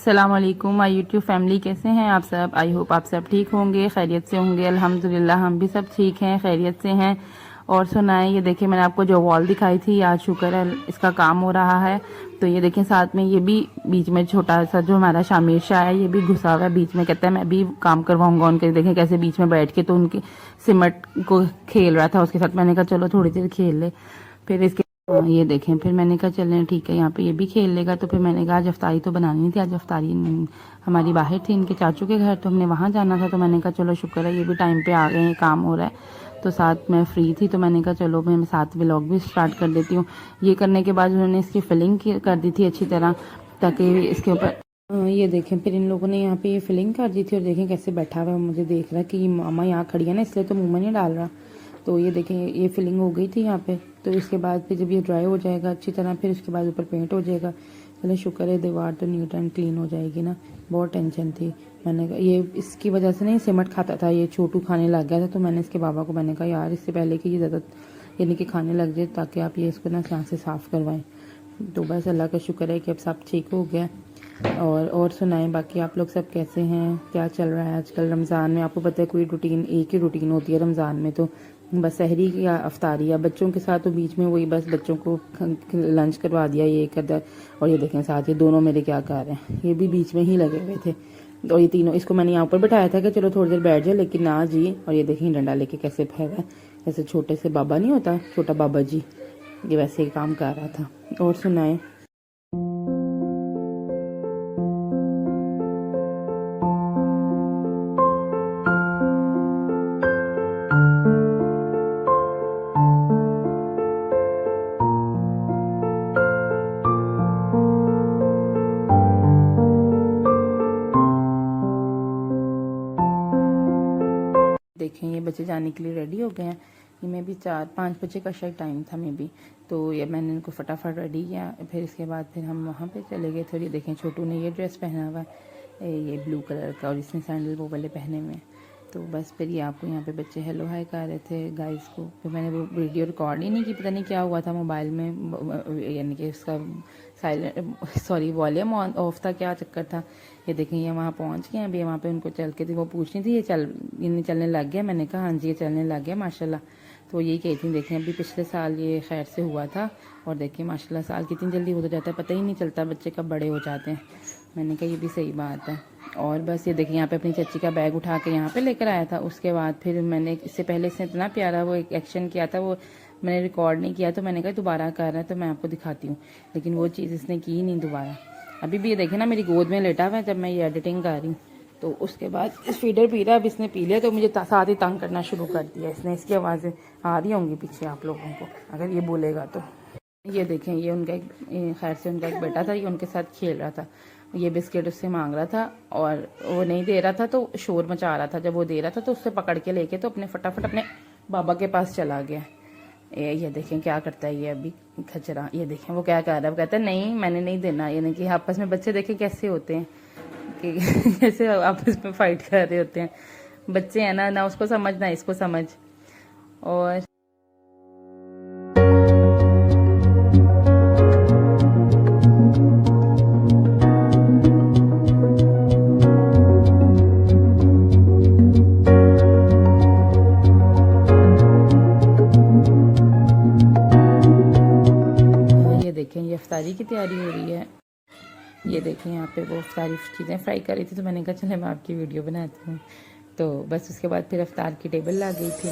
अस्सलाम वालेकुम my YouTube family, कैसे हैं आप सब। आई होप आप सब ठीक होंगे, खैरियत से होंगे। अल्हम्दुलिल्लाह हम भी सब ठीक हैं, खैरियत से हैं। और सुनाएं, ये देखिए मैंने आपको जो वॉल दिखाई थी, आज शुक्र है इसका काम हो रहा है। तो ये देखें, साथ में ये भी बीच में छोटा सा जो हमारा शामिर शाह है, ये भी घुसा हुआ है बीच में। कहता है मैं भी काम करवाऊंगा उनके। देखें कैसे बीच में बैठ के तो उनके सिमट को खेल रहा था उसके साथ। मैंने कहा चलो थोड़ी देर खेल ले। फिर इसके ये देखें, फिर मैंने कहा चलें ठीक है, यहाँ पे ये भी खेल लेगा। तो फिर मैंने कहा आज अफ्तारी तो बनानी थी, आज अफ्तारी हमारी बाहर थी इनके चाचू के घर, तो हमने वहाँ जाना था। तो मैंने कहा चलो शुक्र है ये भी टाइम पे आ गए हैं, काम हो रहा है। तो साथ में फ्री थी तो मैंने कहा चलो मैं साथ व्लॉग भी स्टार्ट कर देती हूँ। ये करने के बाद उन्होंने इसकी फिलिंग कर दी थी अच्छी तरह, ताकि इसके ऊपर ये देखें। फिर इन लोगों ने यहाँ पे ये फिलिंग कर दी थी और देखें कैसे बैठा हुआ है, मुझे देख रहा है कि मामा यहाँ खड़ी है ना, इसलिए तो मुँह में नहीं डाल रहा। तो ये देखें ये फिलिंग हो गई थी यहाँ पे। तो इसके बाद फिर जब ये ड्राई हो जाएगा अच्छी तरह, फिर उसके बाद ऊपर पेंट हो जाएगा। चलो शुक्र है दीवार तो नीट एंड क्लीन हो जाएगी ना। बहुत टेंशन थी। मैंने कहा ये इसकी वजह से नहीं सिमट खाता था, ये छोटू खाने लग गया था। तो मैंने इसके बाबा को मैंने कहा यार इससे पहले कि ये ज़्यादा यानी कि खाने लग जाए, ताकि आप ये इसको ना यहाँ से साफ़ करवाएं। तो बस अल्लाह का शुक्र है कि अब सब ठीक हो गया। और सुनाएं बाकी आप लोग सब कैसे हैं, क्या चल रहा है आजकल रमज़ान में। आपको पता है कोई रूटीन, एक ही रूटीन होती है रमज़ान में, तो बस सहरी या अफ्तारी या बच्चों के साथ। तो बीच में वही बस बच्चों को लंच करवा दिया, ये कर दिया। और ये देखें साथ ये दोनों मेरे क्या कर रहे हैं, ये भी बीच में ही लगे हुए थे। और ये तीनों, इसको मैंने यहाँ ऊपर बैठाया था कि चलो थोड़ी देर बैठ जाए, लेकिन ना जी। और ये देखें डंडा लेके कैसे फेंका, जैसे छोटे से बाबा नहीं होता, छोटा बाबा जी, ये वैसे ही काम कर रहा था। और सुनाए देखें, ये बच्चे जाने के लिए रेडी हो गए हैं। ये मैं भी 4-5 बजे का शायद टाइम था मैं भी। तो ये मैंने इनको फटाफट रेडी किया। फिर इसके बाद फिर हम वहाँ पे चले गए। फिर ये देखें छोटू ने ये ड्रेस पहना हुआ है, ये ब्लू कलर का, और इसने सैंडल वो वाले पहने हुए हैं। तो बस फिर ये आपको यहाँ पे बच्चे हेलो हाय कर रहे थे गाइस को। फिर मैंने वो वीडियो रिकॉर्ड ही नहीं की, पता नहीं क्या हुआ था मोबाइल में, यानी कि उसका वॉल्यूम ऑफ था, क्या चक्कर था। ये देखें ये वहाँ पहुँच गए हैं अभी। वहाँ पे उनको चल के थी वो पूछनी थी, ये चलने लग गया। मैंने कहा हाँ जी ये चलने लग गया माशाल्लाह। तो यही कही थी, देखें अभी पिछले साल ये खैर से हुआ था। और देखिए माशाल्लाह साल कितनी जल्दी हो जाता है, पता ही नहीं चलता बच्चे कब बड़े हो जाते हैं। मैंने कहा ये भी सही बात है। और बस ये देखिए यहाँ पे अपनी चाची का बैग उठा के यहाँ पे लेकर आया था। उसके बाद फिर मैंने इससे पहले इसने इतना प्यारा वो एक एक्शन किया था, वो मैंने रिकॉर्ड नहीं किया। तो मैंने कहा दोबारा कर रहा है तो मैं आपको दिखाती हूँ, लेकिन वो चीज़ इसने की नहीं दोबारा। अभी भी ये देखे ना मेरी गोद में लेटा हुआ है जब मैं ये एडिटिंग कर रही हूँ। तो उसके बाद इस फीडर पी रहा है, अब इसने पी लिया तो मुझे साथ ही तंग करना शुरू कर दिया इसने। इसकी आवाज़ें आ रही होंगी पीछे आप लोगों को अगर ये बोलेगा तो। ये देखें ये उनका एक खैर से उनका एक बेटा था, ये उनके साथ खेल रहा था। ये बिस्किट उससे मांग रहा था और वो नहीं दे रहा था, तो शोर मचा रहा था। जब वो दे रहा था तो उससे पकड़ के लेके तो अपने फटाफट अपने बाबा के पास चला गया। ये देखें क्या करता है ये अभी खचरा। ये देखें वो क्या कर रहा है, वो कहता है नहीं मैंने नहीं देना। यानी कि आपस में बच्चे देखें कैसे होते हैं कि कैसे आपस में फाइट कर रहे होते हैं। बच्चे हैं ना उसको समझ ना इसको समझ। और देखें ये अफ्तारी की तैयारी हो रही है। ये देखें यहाँ पे वो अफ्तारी चीज़ें फ्राई कर रही थी, तो मैंने कहा चले मैं आपकी वीडियो बनाती हूँ। तो बस उसके बाद फिर अफ्तार की टेबल ला गई थी।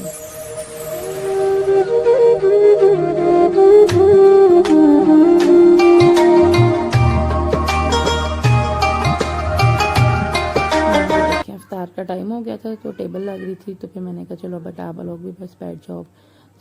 देखिए अफ्तार का टाइम हो गया था तो टेबल लग रही थी। तो फिर मैंने कहा चलो बेटा आप लोग भी बस बैठ जाओ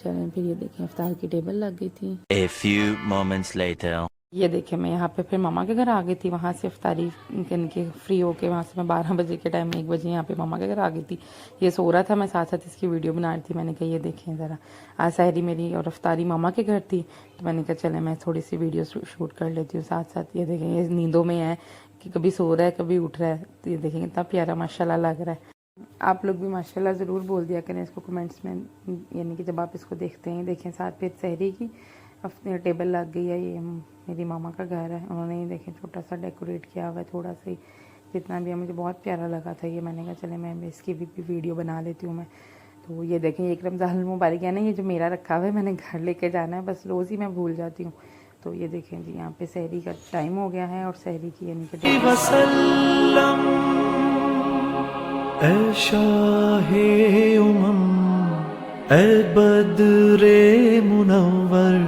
चलें। फिर ये देखें अफ्तार की टेबल लग गई थी। A few moments later. ये देखे मैं यहाँ पे फिर मामा के घर आ गई थी। वहाँ से अफ्तारी के फ्री होके वहाँ से मैं 12 बजे के टाइम 1 बजे यहाँ पे मामा के घर आ गई थी। ये सो रहा था, मैं साथ साथ इसकी वीडियो बना रही थी। मैंने कहा ये देखें ज़रा, आज सहरी मेरी और अफ्तारी मामा के घर थी। तो मैंने कहा चले मैं थोड़ी सी वीडियो शूट कर लेती हूँ साथ साथ। ये देखें ये नींदों में है कि कभी सो रहा है कभी उठ रहा है। तो ये देखें कितना प्यारा माशाल्लाह लग रहा है। आप लोग भी माशाल्लाह ज़रूर बोल दिया करें इसको कमेंट्स में, यानी कि जब आप इसको देखते हैं। देखें साथ फिर सहरी की अपने टेबल लग गई है। ये मेरी मामा का घर है, उन्होंने ही देखें छोटा सा डेकोरेट किया हुआ है, थोड़ा सा ही, जितना भी है। मुझे बहुत प्यारा लगा था ये, मैंने कहा चले मैं इसकी भी वीडियो बना लेती हूँ मैं। तो ये देखें, एक रमज़ान मुबारक है ना, ये जो मेरा रखा हुआ है मैंने घर लेके जाना है, बस रोज़ ही मैं भूल जाती हूँ। तो ये देखें जी, यहाँ पे सहरी का टाइम हो गया है और सहरी की यानी कि ए शाहे उमम, ए बद्रे मुनव्वर,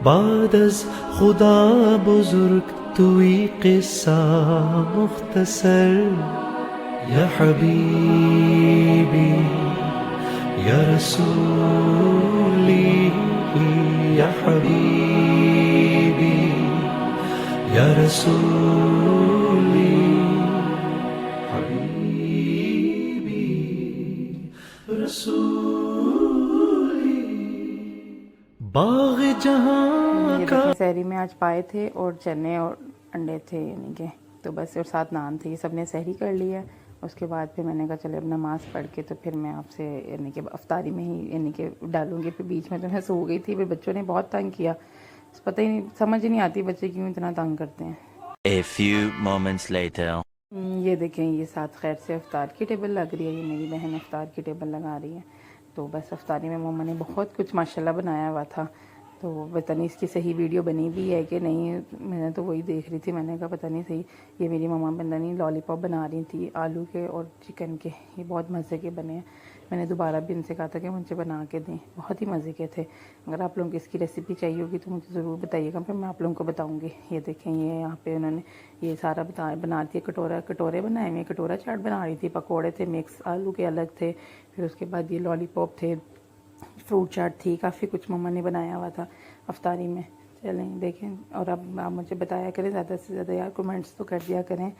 बादस खुदा बुजुर्ग तुई किस्सा मुख्तसर, या हबीबी या रसूली, या हबीबी या रसूली, हबीबी रसूली, बाग़ जहां का। सहरी में आज पाए थे और चने और अंडे थे यानी कि, तो बस, और साथ नान थे। ये सब ने सहरी कर लिया। उसके बाद फिर मैंने कहा चले अब नमाज़ पढ़ के तो फिर मैं आपसे यानी कि अफ्तारी में ही यानी कि डालूंगी। फिर बीच में तो मैं सो गई थी, फिर बच्चों ने बहुत तंग किया, पता ही नहीं, समझ ही नहीं आती बच्चे क्यों इतना तंग करते हैं। A few moments later. ये देखें, ये साथ खैर से अफ्तार की टेबल लग रही है। ये मेरी बहन अफ्तार की टेबल लगा रही है। तो बस अफ्तारी में मम्मा ने बहुत कुछ माशाल्लाह बनाया हुआ था। तो पता नहीं इसकी सही वीडियो बनी भी है कि नहीं, मैंने तो वही देख रही थी। मैंने कहा पता नहीं सही, ये मेरी मम्मा पता नहीं लॉलीपॉप बना रही थी आलू के और चिकन के, ये बहुत मज़े के बने हैं। मैंने दोबारा भी उनसे कहा था कि मुझे बना के दें, बहुत ही मज़े के थे। अगर आप लोगों को इसकी रेसिपी चाहिए होगी तो मुझे ज़रूर बताइएगा, फिर मैं आप लोगों को बताऊँगी। ये देखें, ये यहाँ पे उन्होंने ये सारा बना दिया, कटोरे बनाए हुए, कटोरा चाट बना रही थी, पकोड़े थे मिक्स, आलू के अलग थे, फिर उसके बाद ये लॉलीपॉप थे, फ्रूट चाट थी, काफ़ी कुछ मम्मा ने बनाया हुआ था अफ्तारी में। चलें देखें, और अब आप मुझे बताया करें ज़्यादा से ज़्यादा यार, कमेंट्स तो कर दिया करें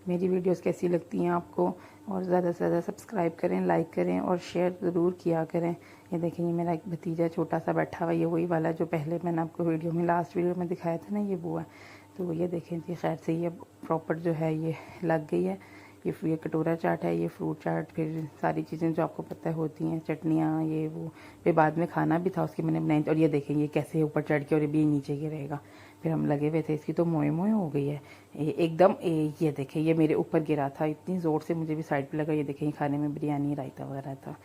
मेरी वीडियोस कैसी लगती हैं आपको, और ज़्यादा से ज़्यादा सब्सक्राइब करें, लाइक करें और शेयर ज़रूर किया करें। ये देखें, ये मेरा एक भतीजा छोटा सा बैठा हुआ, ये वही वाला जो पहले मैंने आपको वीडियो में लास्ट वीडियो में दिखाया था ना, ये वो है। तो ये देखें जी, खैर से ये प्रॉपर जो है ये लग गई है। ये कटोरा चाट है, ये फ्रूट चाट, फिर सारी चीज़ें जो आपको पता होती हैं, चटनियाँ, ये वो, फिर बाद में खाना भी था उसकी मैंने बनाई। और ये देखें, ये कैसे ऊपर चढ़ के और ये भी नीचे गिरेगा। फिर हम लगे हुए थे, इसकी तो मोए मोए हो गई है एकदम। ये देखें, ये मेरे ऊपर गिरा था इतनी ज़ोर से, मुझे भी साइड पे लगा। ये देखें, खाने में बिरयानी, रायता वगैरह था।